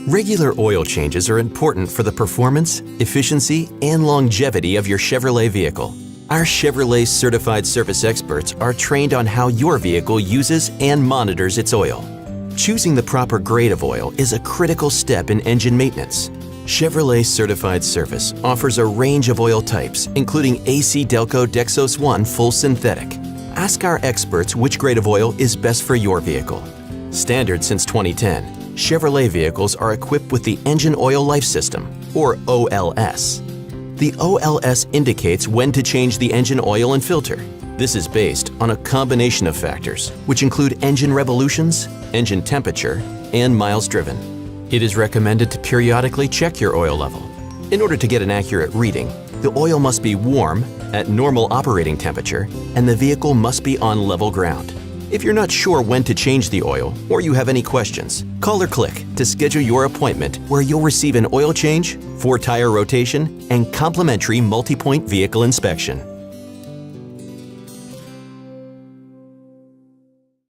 Regular oil changes are important for the performance, efficiency, and longevity of your Chevrolet vehicle. Our Chevrolet certified service experts are trained on how your vehicle uses and monitors its oil. Choosing the proper grade of oil is a critical step in engine maintenance. Chevrolet Certified Service offers a range of oil types, including AC Delco Dexos 1 Full Synthetic. Ask our experts which grade of oil is best for your vehicle. Standard since 2010, Chevrolet vehicles are equipped with the Engine Oil Life System, or OLS. The OLS indicates when to change the engine oil and filter. This is based on a combination of factors, which include engine revolutions, engine temperature, and miles driven. It is recommended to periodically check your oil level. In order to get an accurate reading, the oil must be warm, at normal operating temperature, and the vehicle must be on level ground. If you're not sure when to change the oil or you have any questions, call or click to schedule your appointment where you'll receive an oil change, 4-tire rotation, and complimentary multi-point vehicle inspection.